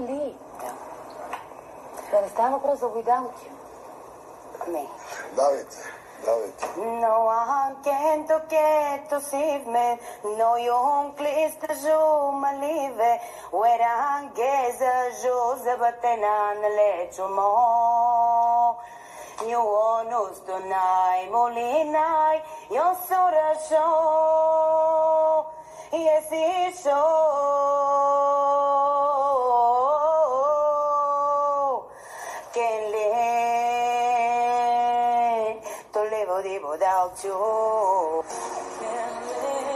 lindo. But estamos close without you. Me. Давайте. No one can get to save me. No young please to show my live. Where I guess Joseph but then let you more. You want us tonight, Molina. You're so the show. Yes, it's so. Can't live to live without you. Can't live.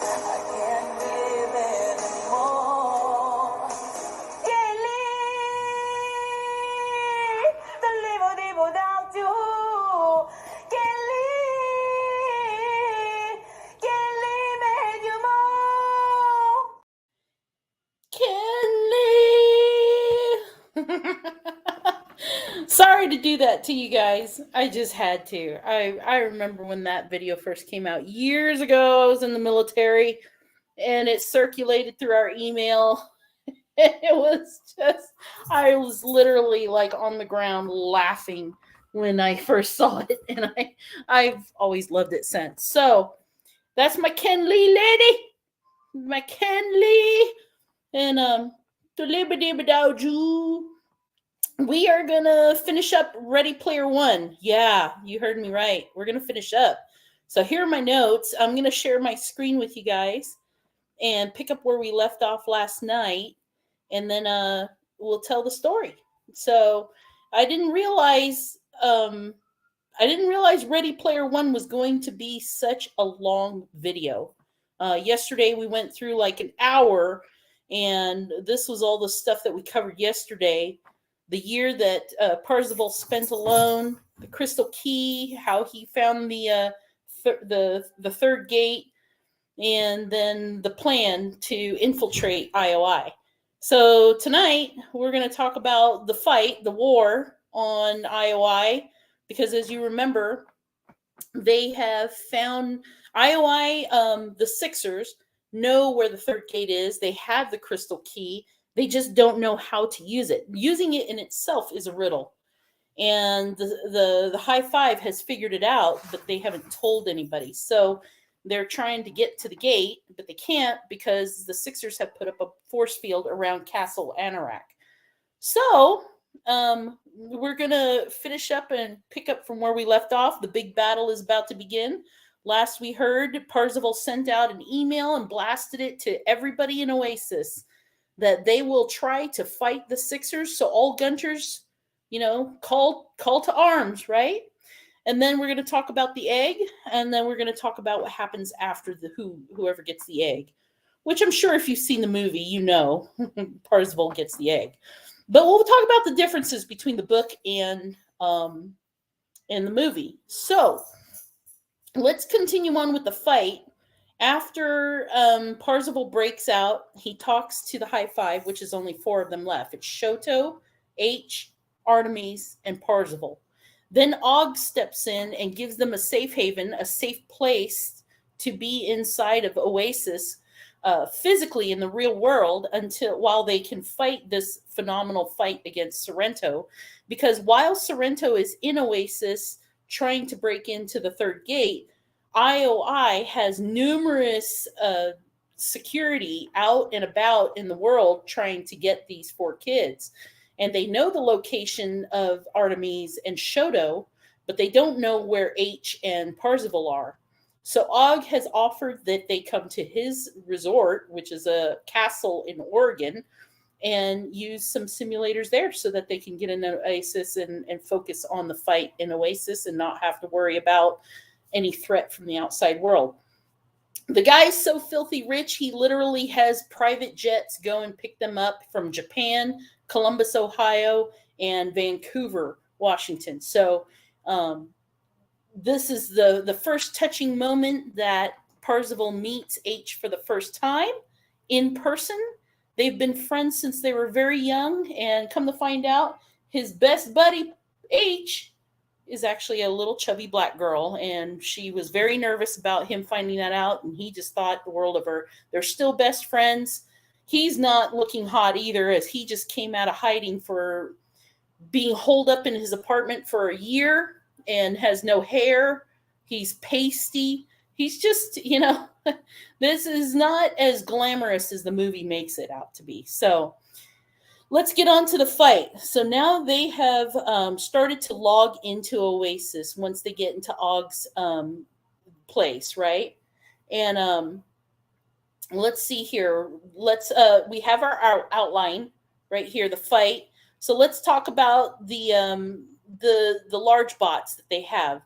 I can't live anymore. Can't live to live without you. Can't live anymore. Sorry to do that to you guys. I just had to. I remember when that video first came out years ago. I was in the military and it circulated through our email. It was just, I was literally like on the ground laughing when I first saw it. And I've always loved it since. So that's my Ken Lee lady. My Ken Lee. And to liberty without you. We are going to finish up Ready Player One. Yeah, you heard me right. We're going to finish up. So here are my notes. I'm going to share my screen with you guys and pick up where we left off last night. And then we'll tell the story. So I didn't realize Ready Player One was going to be such a long video. Yesterday we went through like an hour, and this was all the stuff that we covered yesterday. The year that Parzival spent alone, the crystal key, how he found the third gate, and then the plan to infiltrate IOI. So tonight we're going to talk about the fight, the war on IOI, because as you remember, they have found IOI, the Sixers know where the third gate is. They have the crystal key. They just don't know how to use it. Using it in itself is a riddle. And the High Five has figured it out, but they haven't told anybody. So they're trying to get to the gate, but they can't because the Sixers have put up a force field around Castle Anorak. So we're going to finish up and pick up from where we left off. The big battle is about to begin. Last we heard, Parzival sent out an email and blasted it to everybody in Oasis that they will try to fight the Sixers. So all Gunters, call to arms, right? And then we're going to talk about the egg, and then we're going to talk about what happens after whoever gets the egg, which I'm sure if you've seen the movie, Parzival gets the egg. But we'll talk about the differences between the book and the movie. So let's continue on with the fight. After Parzival breaks out, he talks to the High Five, which is only 4 of them left. It's Shoto, H, Artemis, and Parzival. Then Og steps in and gives them a safe haven, a safe place to be inside of Oasis, physically in the real world, while they can fight this phenomenal fight against Sorrento. Because while Sorrento is in Oasis trying to break into the third gate, IOI has numerous security out and about in the world trying to get these 4 kids. And they know the location of Artemis and Shoto, but they don't know where H and Parzival are. So Og has offered that they come to his resort, which is a castle in Oregon, and use some simulators there so that they can get in Oasis and focus on the fight in Oasis and not have to worry about any threat from the outside world. The guy's so filthy rich, he literally has private jets go and pick them up from Japan, Columbus, Ohio, and Vancouver, Washington. So this is the first touching moment that Parzival meets H for the first time in person. They've been friends since they were very young, and come to find out, his best buddy, H, is actually a little chubby black girl, and she was very nervous about him finding that out, and he just thought the world of her. They're still best friends. he's not looking hot either, as he just came out of hiding for being holed up in his apartment for a year and has no hair. He's pasty. He's just, this is not as glamorous as the movie makes it out to be. So let's get on to the fight. So now they have started to log into Oasis once they get into Ogg's place, right? And let's see here. We have our outline right here, the fight. So let's talk about the large bots that they have.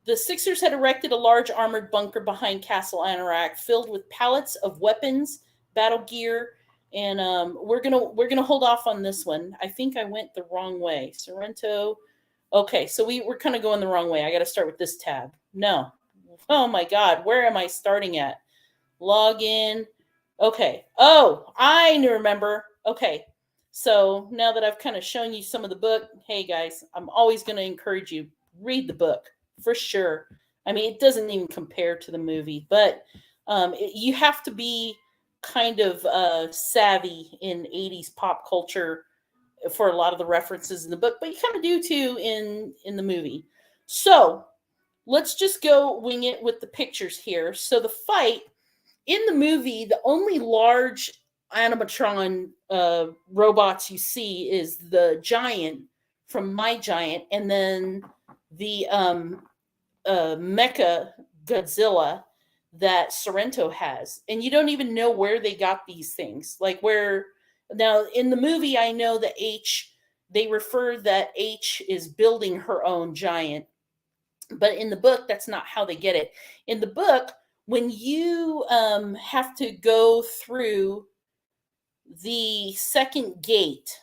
The Sixers had erected a large armored bunker behind Castle Anorak, filled with pallets of weapons, battle gear, and we're gonna hold off on this one. I think I went the wrong way. Sorrento. Okay, so we're kind of going the wrong way. I got to start with this tab. No. Oh my God, where am I starting at? Log in. Okay. Oh, I remember. Okay. So now that I've kind of shown you some of the book, hey guys, I'm always going to encourage you, read the book for sure. I mean, it doesn't even compare to the movie, but you have to be kind of savvy in 80s pop culture for a lot of the references in the book, but you kind of do too in the movie. So let's just go wing it with the pictures here. So the fight in the movie, the only large animatron robots you see is the giant from My Giant, and then the Mecha Godzilla that Sorrento has. And you don't even know where they got these things. Like where now in the movie, I know that they refer that H is building her own giant. But in the book, that's not how they get it. In the book, when you have to go through the second gate,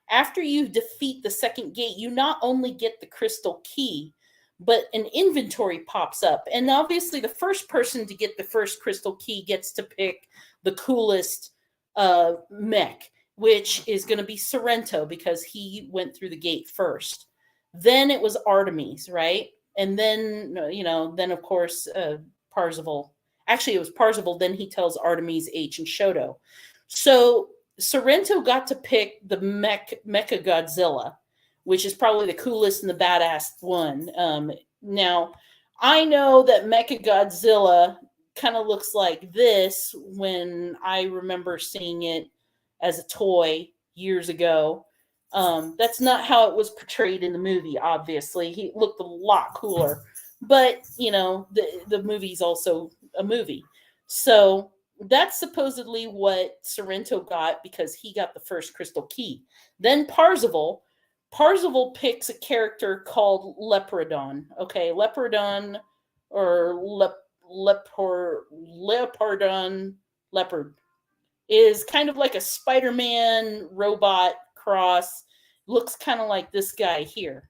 after you defeat the second gate, you not only get the crystal key, but an inventory pops up. And obviously, the first person to get the first crystal key gets to pick the coolest mech, which is going to be Sorrento because he went through the gate first. Then it was Artemis, right? And then, then of course, Parzival. Actually, it was Parzival. Then he tells Artemis, H, and Shoto. So Sorrento got to pick the Mecha Godzilla, which is probably the coolest and the badass one. Now, I know that Mecha Godzilla kind of looks like this when I remember seeing it as a toy years ago. That's not how it was portrayed in the movie, obviously. He looked a lot cooler. But, the movie's also a movie. So that's supposedly what Sorrento got because he got the first crystal key. Then Parzival picks a character called Leopardon. Okay, Leopardon or Leopardon Leopard is kind of like a Spider-Man robot cross. Looks kind of like this guy here.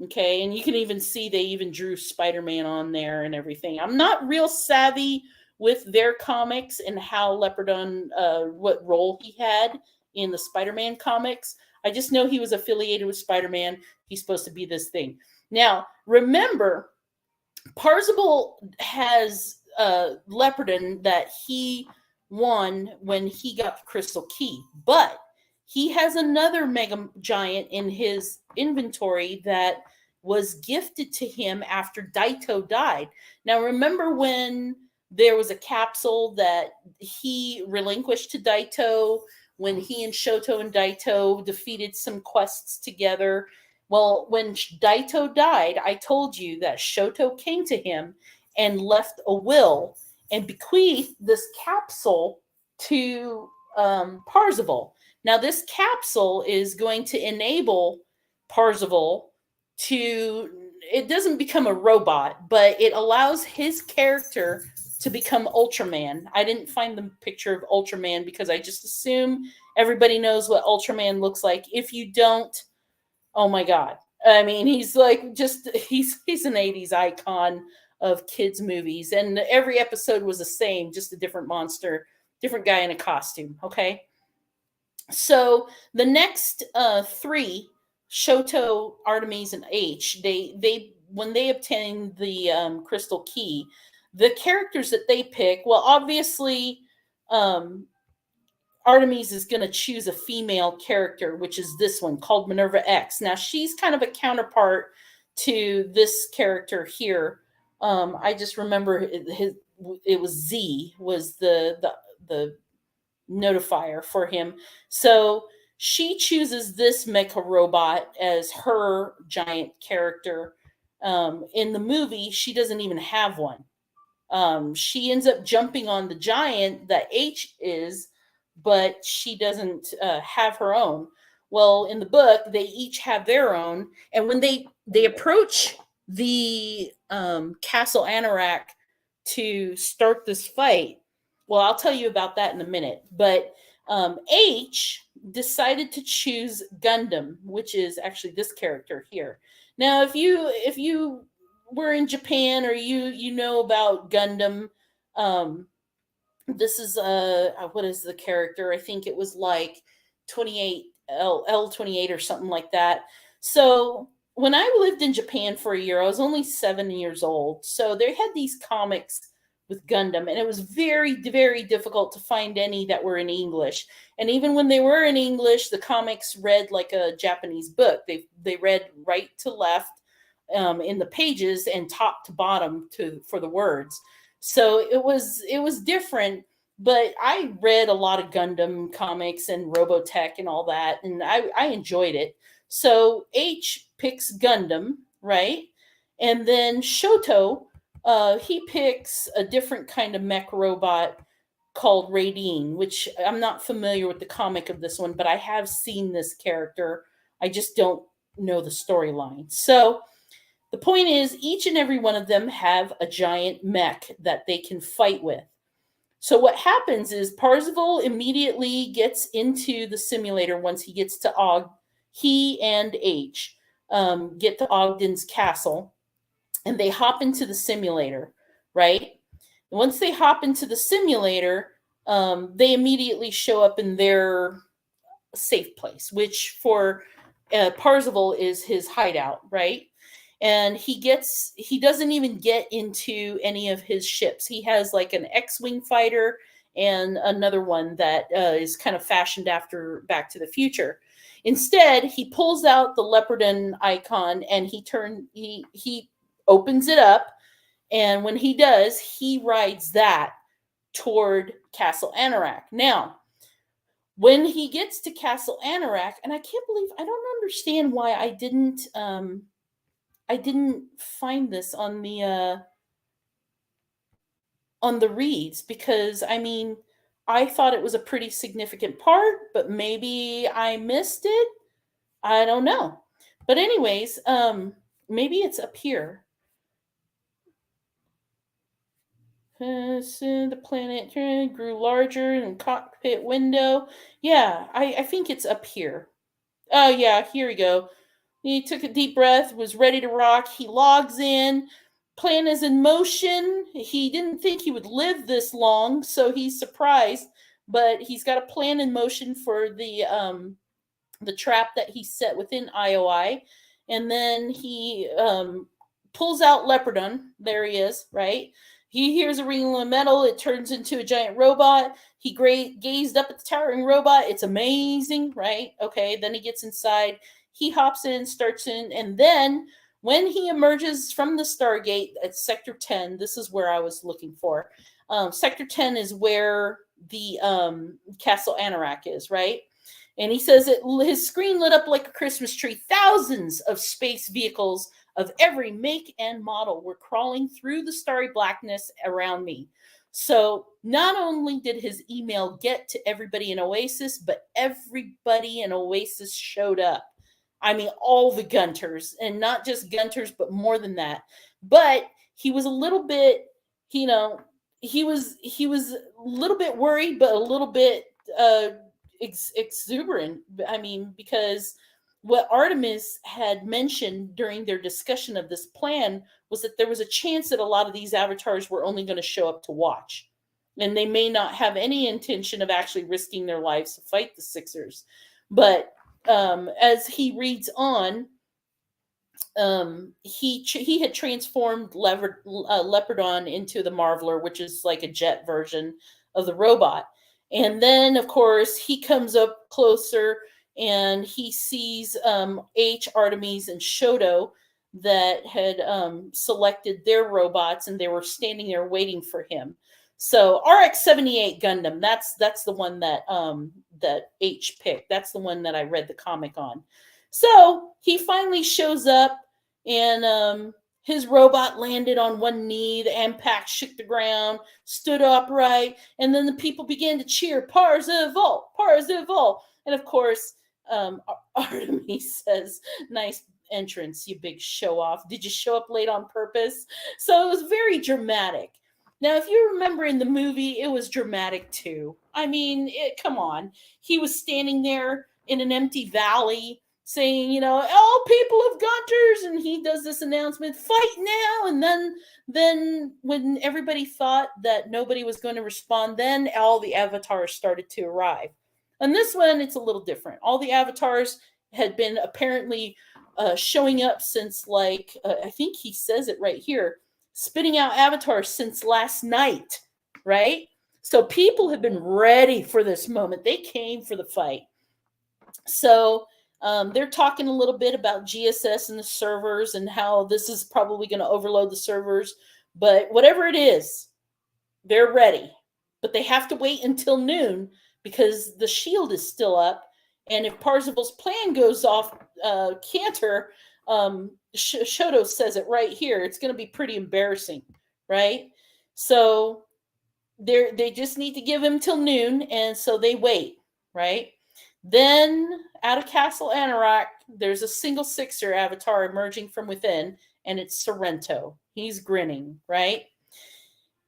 Okay, and you can even see they even drew Spider-Man on there and everything. I'm not real savvy with their comics and how Leopardon, what role he had in the Spider-Man comics. I just know he was affiliated with Spider-Man. He's supposed to be this thing. Now, remember, Parzival has Leopardon that he won when he got the crystal key, but he has another mega giant in his inventory that was gifted to him after Daito died. Now, remember when there was a capsule that he relinquished to Daito when he and Shoto and Daito defeated some quests together? Well, when Daito died, I told you that Shoto came to him and left a will and bequeathed this capsule to Parzival. Now, this capsule is going to enable Parzival to, it doesn't become a robot, but it allows his character to become Ultraman. I didn't find the picture of Ultraman because I just assume everybody knows what Ultraman looks like. If you don't, oh my God. I mean, he's like he's an 80s icon of kids' movies. And every episode was the same, just a different monster, different guy in a costume, okay? So the next three, Shoto, Artemis, and H, they when they obtain the crystal key, the characters that they pick, well, obviously, Artemis is going to choose a female character, which is this one called MinervaX. Now she's kind of a counterpart to this character here. I just remember it was Z was the notifier for him. So she chooses this mecha robot as her giant character. In the movie, she doesn't even have one. She ends up jumping on the giant that H is, but she doesn't have her own. Well, in the book, they each have their own, and when they approach the Castle Anorak to start this fight, well, I'll tell you about that in a minute. But H decided to choose Gundam, which is actually this character here. Now, if you were in Japan or you know about Gundam, this is what is the character? I think it was like 28 L28 or something like that. So when I lived in Japan for a year, I was only 7 years old. So they had these comics with Gundam, and it was very, very difficult to find any that were in English. And even when they were in English, the comics read like a Japanese book. They read right to left in the pages and top to bottom for the words. So it was different. But I read a lot of Gundam comics and Robotech and all that, and I enjoyed it. So H picks Gundam, right? And then Shoto, he picks a different kind of mech robot called Raideen, which I'm not familiar with the comic of this one, but I have seen this character. I just don't know the storyline. So the point is, each and every one of them have a giant mech that they can fight with. So what happens is Parzival immediately gets into the simulator once he gets to Og. He and H get to Ogden's castle, and they hop into the simulator, right? Once they hop into the simulator, they immediately show up in their safe place, which for Parzival is his hideout, right? And he doesn't even get into any of his ships. He has like an X-Wing fighter and another one that is kind of fashioned after Back to the Future. Instead, he pulls out the Leopardon icon and he opens it up, and when he does, he rides that toward Castle Anorak. Now, when he gets to Castle Anorak, and I don't understand why I didn't find this on the reads, because I mean, I thought it was a pretty significant part, but maybe I missed it. I don't know. But anyways, maybe it's up here. The planet grew larger and cockpit window. Yeah, I think it's up here. Oh yeah, here we go. He took a deep breath, was ready to rock. He logs in. Plan is in motion. He didn't think he would live this long, so he's surprised. But he's got a plan in motion for the trap that he set within IOI. And then he pulls out Leopardon. There he is, right? He hears a ringing of metal. It turns into a giant robot. He gazed up at the towering robot. It's amazing, right? Okay, then he gets inside. He hops in, starts in, and then when he emerges from the Stargate at Sector 10, this is where I was looking for. Sector 10 is where the Castle Anorak is, right? And he says his screen lit up like a Christmas tree. Thousands of space vehicles of every make and model were crawling through the starry blackness around me. So not only did his email get to everybody in Oasis, but everybody in Oasis showed up. I mean, all the Gunters, and not just Gunters, but more than that. But he was a little bit, he was a little bit worried, but a little bit exuberant. I mean, because what Artemis had mentioned during their discussion of this plan was that there was a chance that a lot of these avatars were only going to show up to watch, and they may not have any intention of actually risking their lives to fight the Sixers. But as he reads on, he had transformed Leopardon into the Marveler, which is like a jet version of the robot. And then, of course, he comes up closer and he sees H, Artemis, and Shoto that had selected their robots, and they were standing there waiting for him. So RX-78 Gundam, that's the one that that H picked. That's the one that I read the comic on. So he finally shows up, and his robot landed on one knee. The impact shook the ground, stood upright, and then the people began to cheer, Parzival, Parzival. And of course, Artemis says, nice entrance, you big show off. Did you show up late on purpose? So it was very dramatic. Now, if you remember in the movie, it was dramatic too. I mean, come on. He was standing there in an empty valley saying, you know, all people of Gunters, and he does this announcement, fight now. And then when everybody thought that nobody was going to respond, then all the avatars started to arrive. On this one, it's a little different. All the avatars had been apparently showing up since, like, I think he says it right here, spitting out avatars since last night, right? So people have been ready for this moment. They came for the fight. So they're talking a little bit about GSS and the servers and how this is probably going to overload the servers. But whatever it is, they're ready. But they have to wait until noon because the shield is still up. And if Parzival's plan goes off canter, Shoto says it right here, it's going to be pretty embarrassing, right? So they just need to give him till noon, and so they wait, right? Then out of Castle Anorak, there's a single sixer avatar emerging from within, and it's Sorrento. He's grinning, right?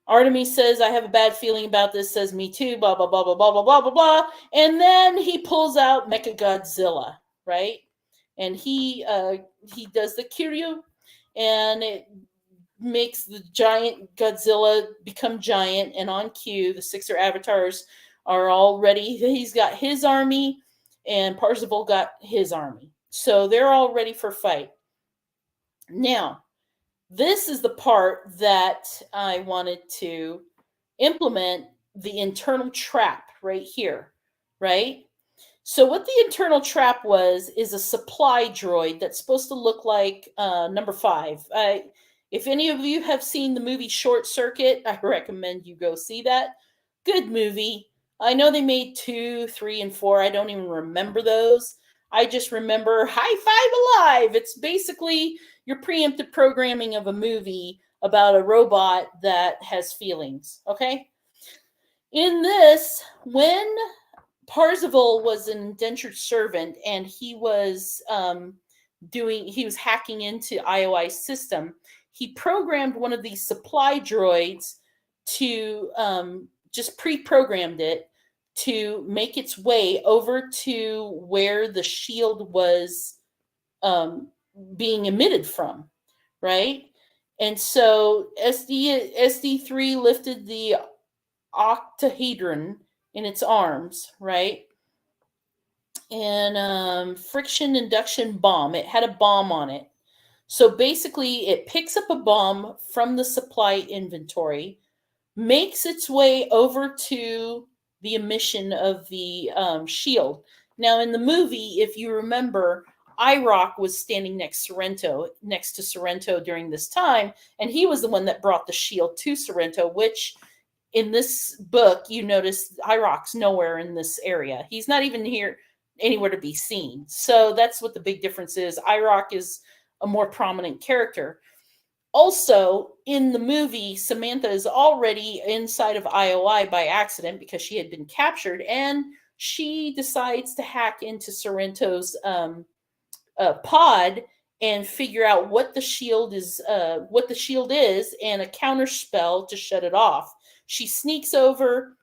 Artemis says, I have a bad feeling about this, says me too, blah, blah, blah, blah, blah, blah, blah, blah, blah. And then he pulls out Mechagodzilla, right? And he does the Kiryu, and it makes the giant Godzilla become giant. And on cue, the sixer avatars are all ready. He's got his army, and Parzival got his army. So they're all ready for fight. Now, this is the part that I wanted to implement the internal trap right here, right? So what the internal trap is a supply droid that's supposed to look like number 5. If any of you have seen the movie Short Circuit, I recommend you go see that. Good movie. I know they made 2, 3, and 4. I don't even remember those. I just remember High Five Alive. It's basically your preemptive programming of a movie about a robot that has feelings, okay? In this, when Parzival was an indentured servant and he was hacking into IOI's system, he programmed one of these supply droids to just pre-programmed it to make its way over to where the shield was being emitted from, right? And so SD3 lifted the octahedron in its arms, right? And friction induction bomb. It had a bomb on it. So basically, it picks up a bomb from the supply inventory, makes its way over to the emission of the shield. Now, in the movie, if you remember, IROC was standing next to Sorrento during this time, and he was the one that brought the shield to Sorrento, which in this book, you notice IROC's nowhere in this area. He's not even here anywhere to be seen. So that's what the big difference is. IROC is a more prominent character. Also, in the movie, Samantha is already inside of IOI by accident because she had been captured, and she decides to hack into Sorrento's pod and figure out what the shield is, and a counter spell to shut it off. She sneaks over,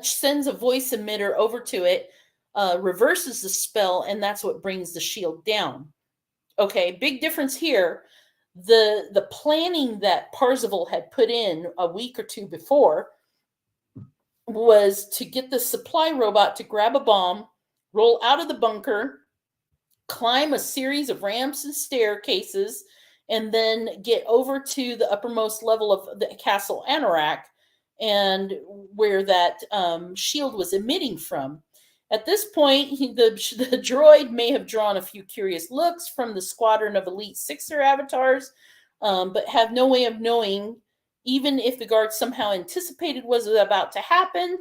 sends a voice emitter over to it, reverses the spell, and that's what brings the shield down. Okay, big difference here. The planning that Parzival had put in a week or two before was to get the supply robot to grab a bomb, roll out of the bunker, climb a series of ramps and staircases, and then get over to the uppermost level of the Castle Anorak and where that shield was emitting from. At this point, the droid may have drawn a few curious looks from the squadron of Elite Sixer avatars, but have no way of knowing, even if the guards somehow anticipated what was about to happen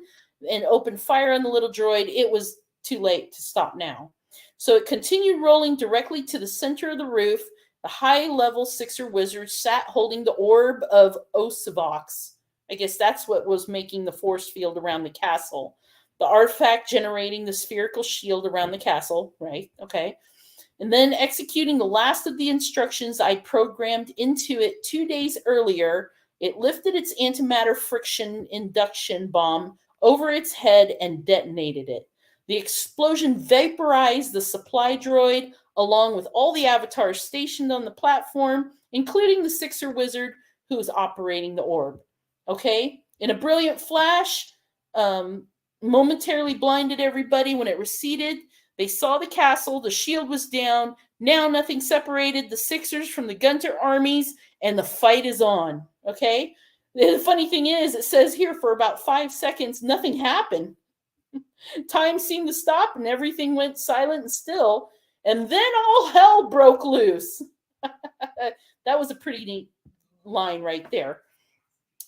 and opened fire on the little droid, it was too late to stop now. So it continued rolling directly to the center of the roof. The high-level Sixer wizard sat holding the orb of Osivox. I guess that's what was making the force field around the castle. The artifact generating the spherical shield around the castle, right? Okay. And then executing the last of the instructions I programmed into it 2 days earlier, it lifted its antimatter friction induction bomb over its head and detonated it. The explosion vaporized the supply droid along with all the avatars stationed on the platform, including the Sixer wizard who was operating the orb. Okay? In a brilliant flash, momentarily blinded everybody when it receded. They saw the castle, the shield was down, now nothing separated the Sixers from the Gunter armies, and the fight is on. Okay? The funny thing is, it says here for about 5 seconds, nothing happened. Time seemed to stop and everything went silent and still. And then all hell broke loose. That was a pretty neat line right there.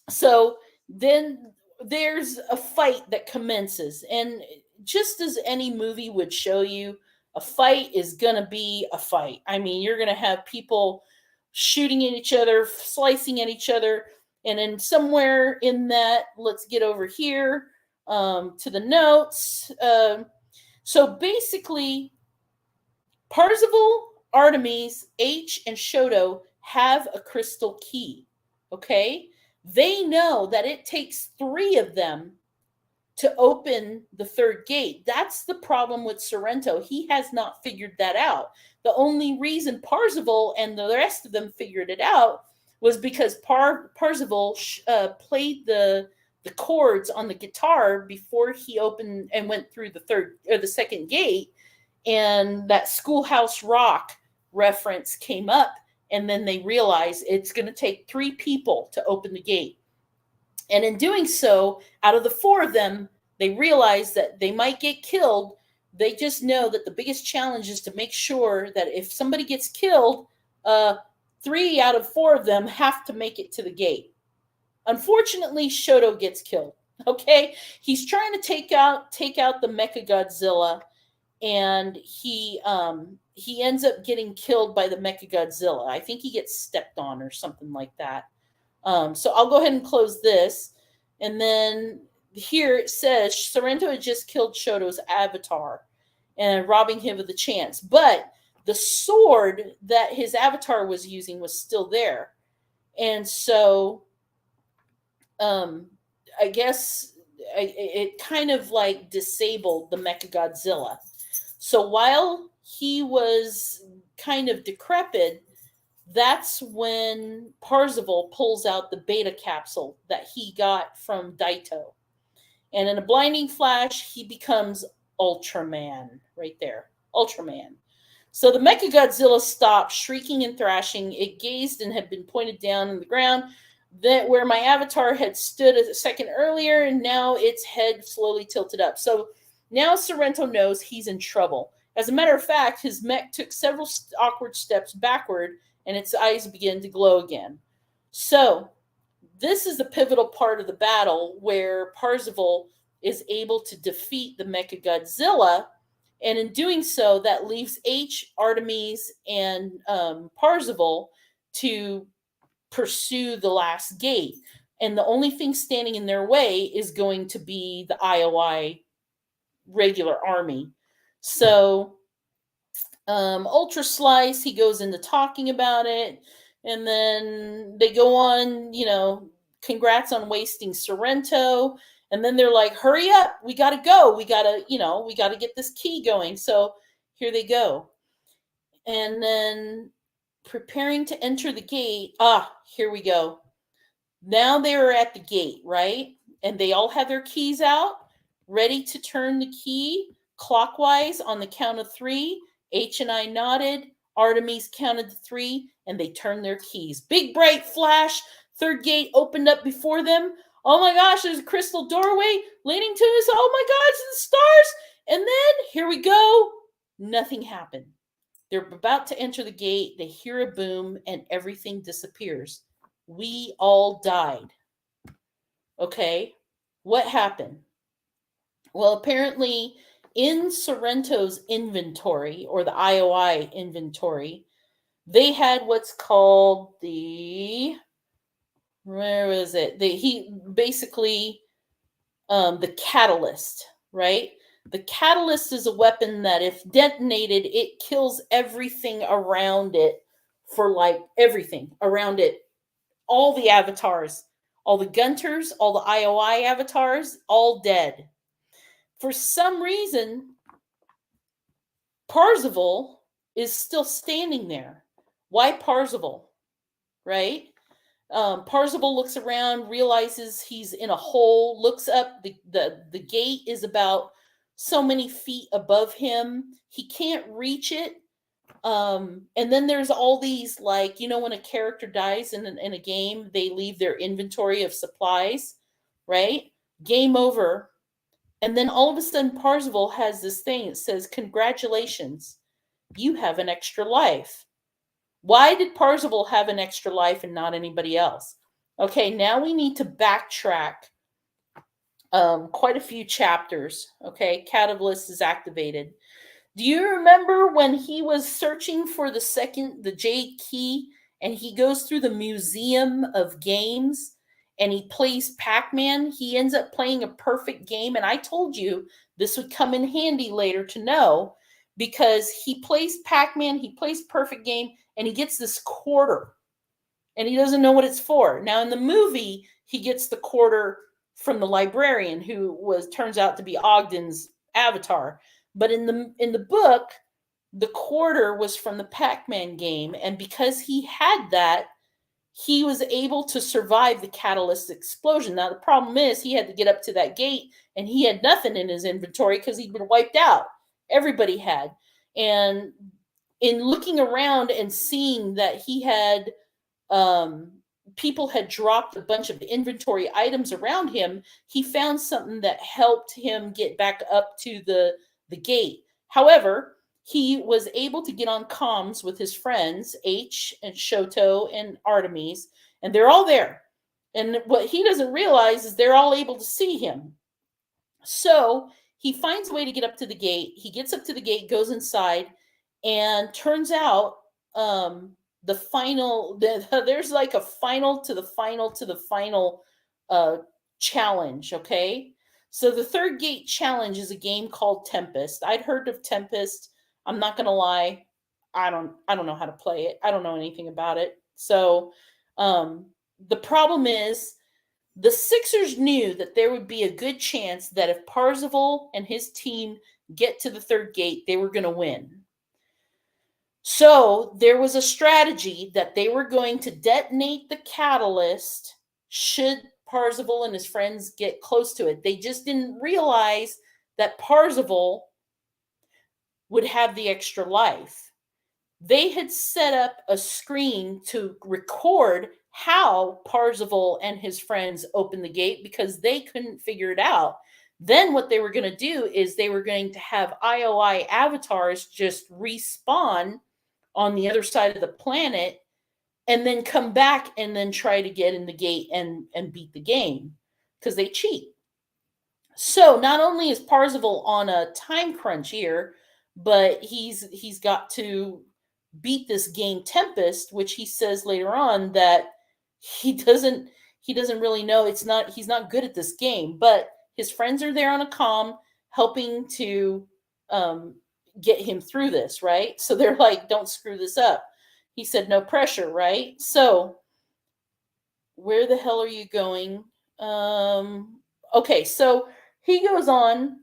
So then there's a fight that commences. And just as any movie would show you, a fight is going to be a fight. I mean, you're going to have people shooting at each other, slicing at each other. And then somewhere in that, let's get over here to the notes. So basically, Parzival, Artemis, H, and Shoto have a crystal key. Okay? They know that it takes 3 of them to open the 3rd gate. That's the problem with Sorrento. He has not figured that out. The only reason Parzival and the rest of them figured it out was because Parzival played the chords on the guitar before he opened and went through the 2nd gate, and that Schoolhouse Rock reference came up, and then they realized it's going to take 3 people to open the gate. And in doing so, out of the 4 of them, they realize that they might get killed. They just know that the biggest challenge is to make sure that if somebody gets killed, 3 out of 4 of them have to make it to the gate. Unfortunately, Shoto gets killed. Okay? He's trying to take out the Mechagodzilla, and he ends up getting killed by the Mechagodzilla. I think he gets stepped on or something like that. So I'll go ahead and close this. And then here it says Sorrento had just killed Shoto's avatar and robbing him of the chance. But the sword that his avatar was using was still there. And so I guess it kind of like disabled the Mechagodzilla. So while he was kind of decrepit, that's when Parzival pulls out the beta capsule that he got from Daito. And in a blinding flash, he becomes Ultraman right there. Ultraman. So the Mechagodzilla stopped shrieking and thrashing. It gazed and had been pointed down on the ground that where my avatar had stood a second earlier, and now its head slowly tilted up. So now Sorrento knows he's in trouble. As a matter of fact, his mech took several awkward steps backward, and its eyes began to glow again. So this is the pivotal part of the battle where Parzival is able to defeat the Mechagodzilla, and in doing so, that leaves H, Artemis, and Parzival to pursue the last gate. And the only thing standing in their way is going to be the IOI regular army. So Ultra Slice, he goes into talking about it, and then they go on, congrats on wasting Sorrento, and then they're like, hurry up, we gotta go, we gotta get this key going. So here they go. And then preparing to enter the gate, here we go. Now they are at the gate, right? And they all have their keys out, ready to turn the key clockwise on the count of 3. H and I nodded. Artemis counted to 3, and they turned their keys. Big bright flash. 3rd gate opened up before them. Oh my gosh, there's a crystal doorway leading to this. Oh my gosh, the stars. And then here we go. Nothing happened. They're about to enter the gate. They hear a boom and everything disappears. We all died. Okay, what happened? Well, apparently in Sorrento's inventory, or the IOI inventory, they had what's called the, where was it? He basically, the catalyst, right? The catalyst is a weapon that if detonated, it kills everything around it, for like everything around it. All the avatars, all the Gunters, all the IOI avatars, all dead. For some reason, Parzival is still standing there. Why Parzival? Right? Parzival looks around, realizes he's in a hole, looks up. The gate is about so many feet above him. He can't reach it. And then there's all these, like, you know, when a character dies in a game, they leave their inventory of supplies, right? Game over. And then all of a sudden, Parzival has this thing that says, "Congratulations, you have an extra life." Why did Parzival have an extra life and not anybody else? Okay, now we need to backtrack quite a few chapters. Okay, Catalyst is activated. Do you remember when he was searching for the Jade Key, and he goes through the Museum of Games and he plays PacMan? He ends up playing a perfect game, and I told you this would come in handy later to know, because he plays PacMan, he plays perfect game, and he gets this quarter, and he doesn't know what it's for. Now in the movie, he gets the quarter from the librarian, who turns out to be Ogden's avatar. But in the book, the quarter was from the Pac-Man game, and because he had that, he was able to survive the catalyst explosion. Now the problem is he had to get up to that gate, and he had nothing in his inventory because he'd been wiped out. Everybody had. And in looking around and seeing that he had, people had dropped a bunch of inventory items around him, he found something that helped him get back up to the gate. However, he was able to get on comms with his friends, H and Shoto and Artemis, and they're all there. And what he doesn't realize is they're all able to see him. So he finds a way to get up to the gate. He gets up to the gate, goes inside, and turns out the final, there's like a final to the final to the final challenge, okay? So the third gate challenge is a game called Tempest. I'd heard of Tempest. I'm not gonna lie, I don't know how to play it. I don't know anything about it. So the problem is, the Sixers knew that there would be a good chance that if Parzival and his team get to the third gate, they were going to win. So there was a strategy that they were going to detonate the catalyst should Parzival and his friends get close to it. They just didn't realize that Parzival would have the extra life. They had set up a screen to record how Parzival and his friends opened the gate because they couldn't figure it out. Then what they were going to do is they were going to have IOI avatars just respawn on the other side of the planet and then come back and then try to get in the gate and beat the game because they cheat. So not only is Parzival on a time crunch here, but he's got to beat this game Tempest, which he says later on that he doesn't really know. He's not good at this game, but his friends are there on a comm helping to get him through this, right? So they're like, don't screw this up. He said, no pressure, right? So where the hell are you going? Okay, so he goes on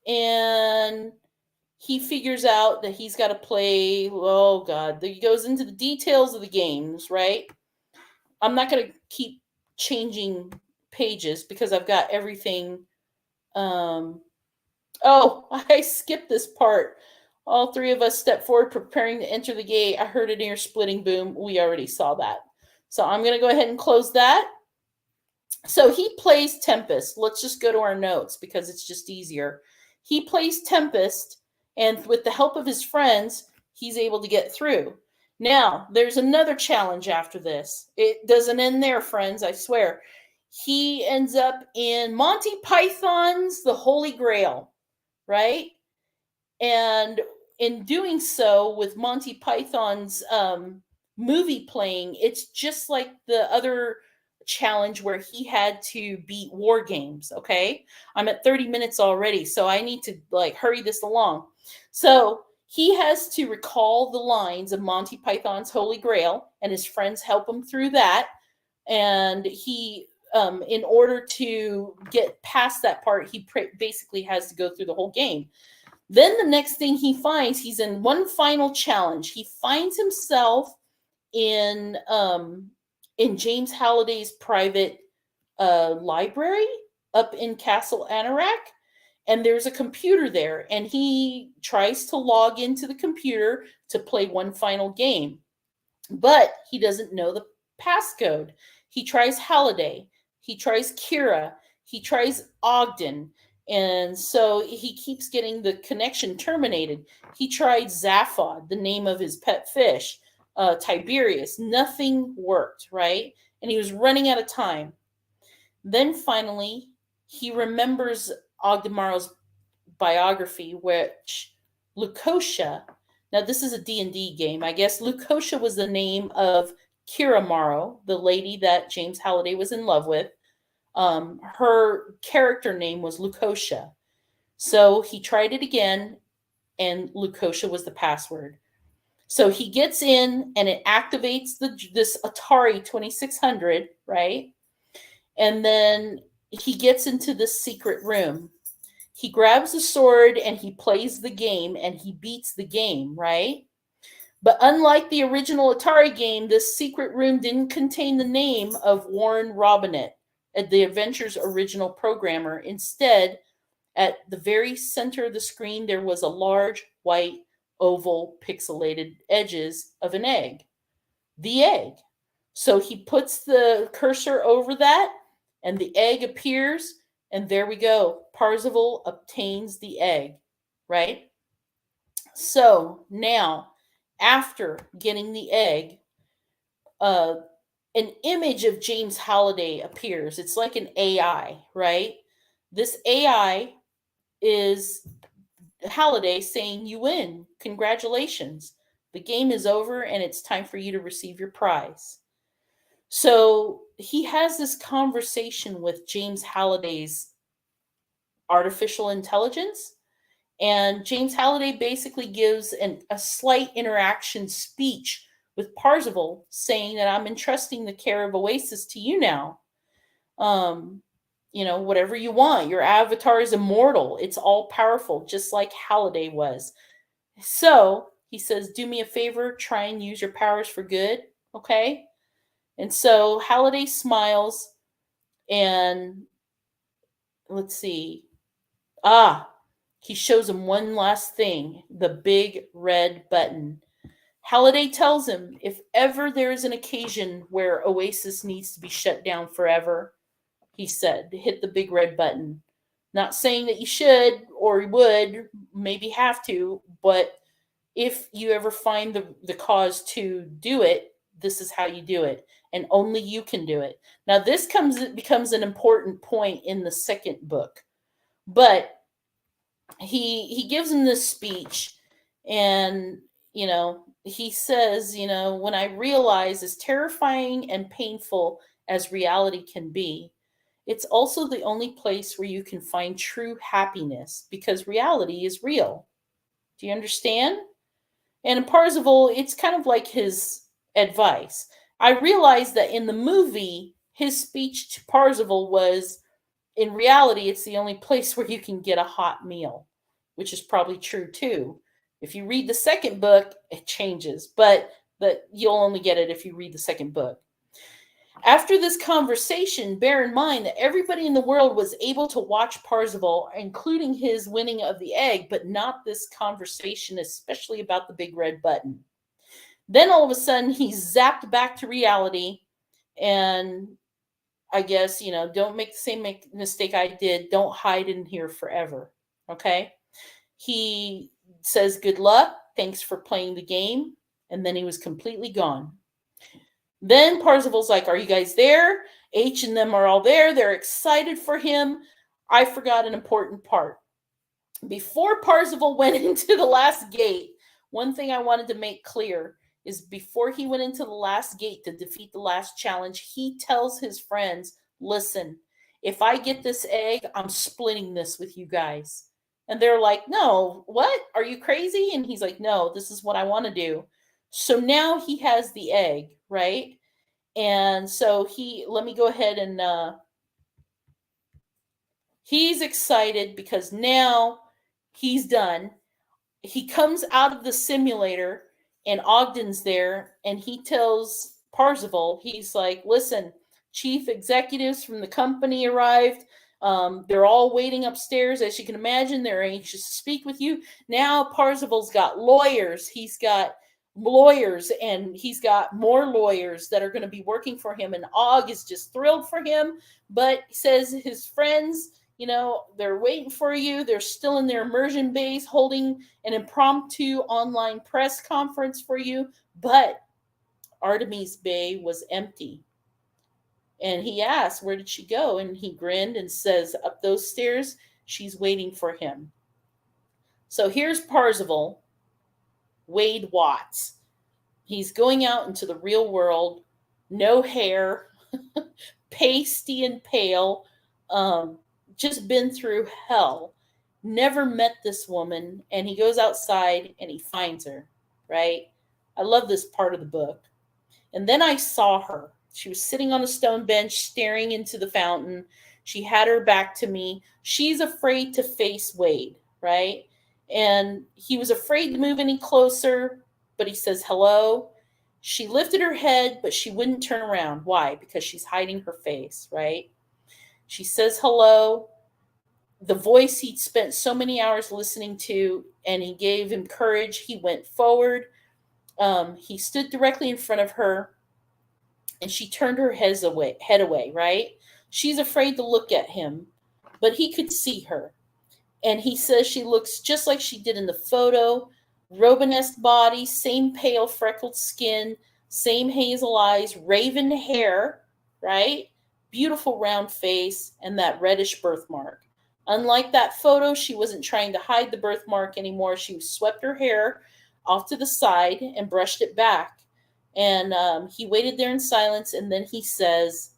and he figures out that he's got to play, oh God, he goes into the details of the games, right? I'm not going to keep changing pages because I've got everything. Oh, I skipped this part. All three of us step forward, preparing to enter the gate. I heard an ear-splitting boom. We already saw that. So I'm going to go ahead and close that. So he plays Tempest. Let's just go to our notes because it's just easier. He plays Tempest, and with the help of his friends, he's able to get through. Now, there's another challenge after this. It doesn't end there, friends, I swear. He ends up in Monty Python's The Holy Grail, right? And in doing so, with Monty Python's movie playing, it's just like the other challenge where he had to beat war games. Okay, I'm at 30 minutes already, so I need to like hurry this along. So he has to recall the lines of Monty Python's Holy Grail, and his friends help him through that. And he in order to get past that part, he basically has to go through the whole game. Then the next thing he finds, he's in one final challenge. He finds himself in James Halliday's private library up in Castle Anorak, and there's a computer there, and he tries to log into the computer to play one final game, but he doesn't know the passcode. He tries Halliday, he tries Kira, he tries Ogden, and so he keeps getting the connection terminated. He tried Zaphod, the name of his pet fish, Tiberius. Nothing worked, right? And he was running out of time. Then finally, he remembers Ogdemaro's biography, which Lukosha, now this is a D&D game, I guess Lukosha was the name of Kira Morrow, the lady that James Halliday was in love with. Her character name was Lukosha. So he tried it again, and Lukosha was the password. So he gets in, and it activates this Atari 2600, right? And then he gets into this secret room. He grabs a sword, and he plays the game, and he beats the game, right? But unlike the original Atari game, this secret room didn't contain the name of Warren Robinett, the adventure's original programmer. Instead, at the very center of the screen, there was a large, white, oval, pixelated edges of an egg. The egg. So he puts the cursor over that, and the egg appears, and there we go. Parzival obtains the egg, right? So now, after getting the egg, an image of James Halliday appears. It's like an AI, right? This AI is Halliday saying, "You win. Congratulations. The game is over, and it's time for you to receive your prize." So he has this conversation with James Halliday's artificial intelligence, and James Halliday basically gives a slight interaction speech with Parzival, saying that I'm entrusting the care of Oasis to you now. Whatever you want. Your avatar is immortal. It's all powerful, just like Halliday was. So he says, do me a favor, try and use your powers for good, okay? And so Halliday smiles, and let's see. He shows him one last thing, the big red button. Halliday tells him, if ever there is an occasion where Oasis needs to be shut down forever, he said, hit the big red button. Not saying that you should or would, maybe have to, but if you ever find the cause to do it, this is how you do it. And only you can do it. Now, this becomes an important point in the second book. But he gives him this speech, and he says, when I realize, as terrifying and painful as reality can be, it's also the only place where you can find true happiness, because reality is real. Do you understand? And in Parzival, it's kind of like his advice. I realized that in the movie, his speech to Parzival was, in reality, it's the only place where you can get a hot meal, which is probably true too. If you read the second book, it changes, but you'll only get it if you read the second book. After this conversation, bear in mind that everybody in the world was able to watch Parzival, including his winning of the egg, but not this conversation, especially about the big red button. Then all of a sudden, he's zapped back to reality, and I guess, don't make the same mistake I did. Don't hide in here forever. Okay? He says, good luck. Thanks for playing the game. And then he was completely gone. Then Parzival's like, are you guys there? H and them are all there. They're excited for him. I forgot an important part. Before Parzival went into the last gate, one thing I wanted to make clear is before he went into the last gate to defeat the last challenge, he tells his friends, listen, if I get this egg, I'm splitting this with you guys. And they're like, no, what? Are you crazy? And he's like, no, this is what I want to do. So now he has the egg, right? And so let me go ahead and he's excited because now he's done. He comes out of the simulator and Ogden's there and he tells Parzival, he's like, listen, chief executives from the company arrived. They're all waiting upstairs. As you can imagine, they're anxious to speak with you. Now Parzival's got lawyers. He's got lawyers and he's got more lawyers that are going to be working for him. And Og is just thrilled for him, but he says his friends, they're waiting for you. They're still in their immersion base holding an impromptu online press conference for you. But Artemis Bay was empty. And he asked, where did she go? And he grinned and says, up those stairs, she's waiting for him. So here's Parzival, Wade Watts. He's going out into the real world, no hair, pasty and pale, just been through hell, never met this woman, and he goes outside and he finds her, right? I love this part of the book. And then I saw her. She was sitting on a stone bench staring into the fountain. She had her back to me. She's afraid to face Wade, right? And he was afraid to move any closer, but he says hello. She lifted her head, but she wouldn't turn around. Why? Because she's hiding her face, right? She says hello. The voice he'd spent so many hours listening to, and he gave him courage. He went forward. He stood directly in front of her, and she turned her head away, right? She's afraid to look at him, but he could see her. And he says she looks just like she did in the photo. Romanesque body, same pale freckled skin, same hazel eyes, raven hair, right? Beautiful round face, and that reddish birthmark. Unlike that photo, she wasn't trying to hide the birthmark anymore. She swept her hair off to the side and brushed it back. And he waited there in silence, and then he says,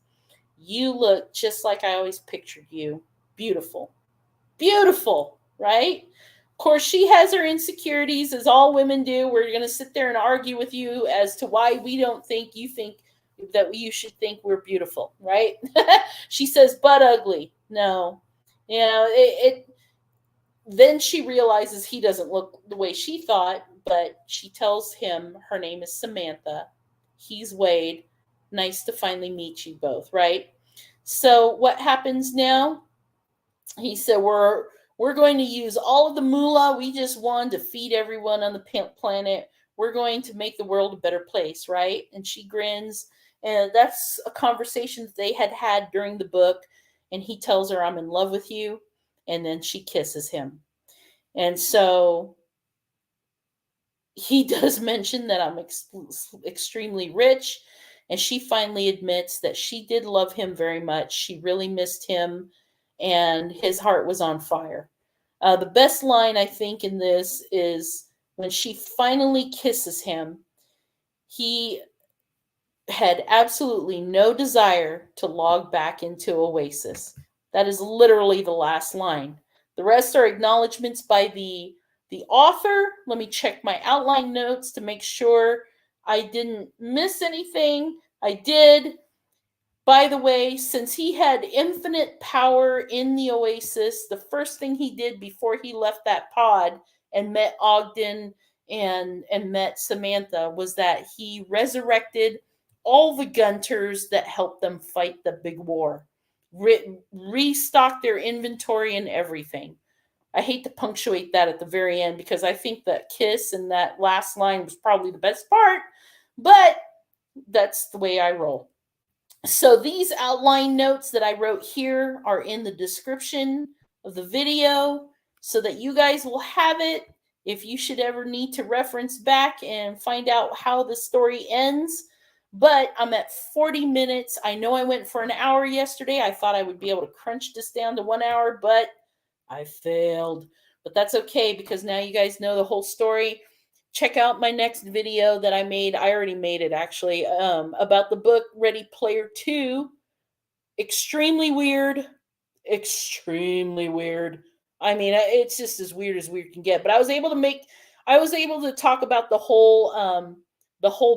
you look just like I always pictured you. Beautiful. Beautiful, right? Of course, she has her insecurities, as all women do. We're going to sit there and argue with you as to why we don't think you think that you should think we're beautiful, right? She says, but ugly. No. Then she realizes he doesn't look the way she thought, but she tells him her name is Samantha. He's Wade. Nice to finally meet you both, right? So what happens now? He said, we're going to use all of the moolah we just won to feed everyone on the planet. We're going to make the world a better place, right? And she grins. And that's a conversation that they had during the book. And he tells her, I'm in love with you. And then she kisses him. And so he does mention that I'm extremely rich. And she finally admits that she did love him very much. She really missed him. And his heart was on fire. The best line, I think, in this is when she finally kisses him, he had absolutely no desire to log back into Oasis. That is literally the last line. The rest are acknowledgments by the author. Let me check my outline notes to make sure I didn't miss anything. I did. By the way, since he had infinite power in the Oasis, the first thing he did before he left that pod and met Ogden and met Samantha was that he resurrected all the Gunters that helped them fight the big war, restocked their inventory and everything. I hate to punctuate that at the very end because I think that kiss and that last line was probably the best part, but that's the way I roll. So these outline notes that I wrote here are in the description of the video so that you guys will have it if you should ever need to reference back and find out how the story ends. But I'm at 40 minutes. I know I went for an hour yesterday. I thought I would be able to crunch this down to 1 hour, but I failed. But that's okay because now you guys know the whole story. Check out my next video that I made. I already made it actually, about the book Ready Player 2. Extremely weird. Extremely weird. I mean, it's just as weird can get. But I was able to talk about the whole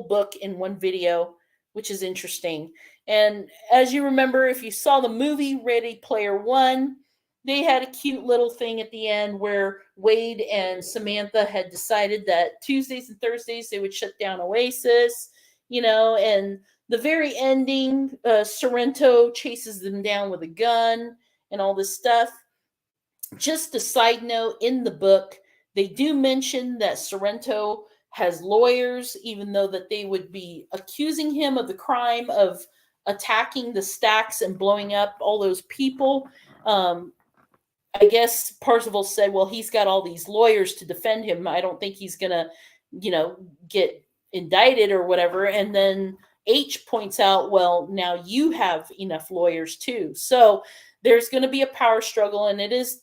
book in one video, which is interesting. And as you remember, if you saw the movie Ready Player One, they had a cute little thing at the end where Wade and Samantha had decided that Tuesdays and Thursdays they would shut down Oasis, and the very ending, Sorrento chases them down with a gun and all this stuff. Just a side note, in the book, they do mention that Sorrento has lawyers, even though that they would be accusing him of the crime of attacking the stacks and blowing up all those people. I guess Parzival said, well, he's got all these lawyers to defend him. I don't think he's going to, get indicted or whatever. And then H points out, well, now you have enough lawyers too. So there's going to be a power struggle, and it is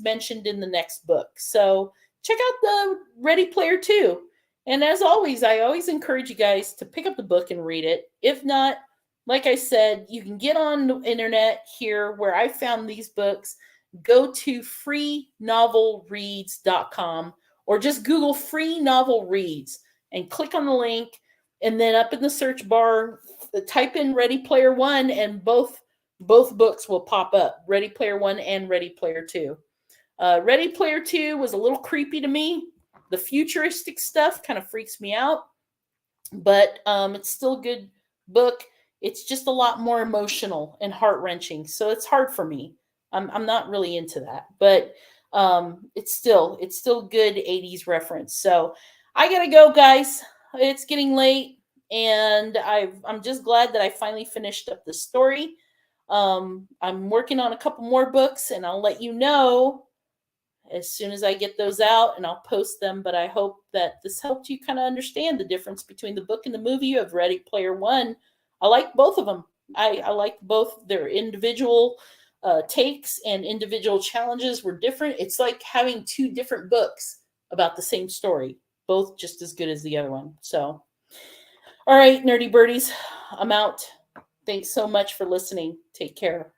mentioned in the next book. So check out the Ready Player 2. And as always, I always encourage you guys to pick up the book and read it. If not, like I said, you can get on the internet here where I found these books. Go to freenovelreads.com or just Google free novel reads and click on the link. And then up in the search bar, type in Ready Player One, and both books will pop up, Ready Player One and Ready Player Two. Ready Player Two was a little creepy to me. The futuristic stuff kind of freaks me out, but it's still a good book. It's just a lot more emotional and heart-wrenching, so it's hard for me. I'm not really into that, but it's still good 80s reference. So I gotta go, guys. It's getting late, and I'm just glad that I finally finished up the story. I'm working on a couple more books, and I'll let you know as soon as I get those out, and I'll post them. But I hope that this helped you kind of understand the difference between the book and the movie of Ready Player One. I like both of them. I like both. Their individual takes and individual challenges were different. It's like having two different books about the same story, both just as good as the other one. So, all right, nerdy birdies, I'm out. Thanks so much for listening. Take care.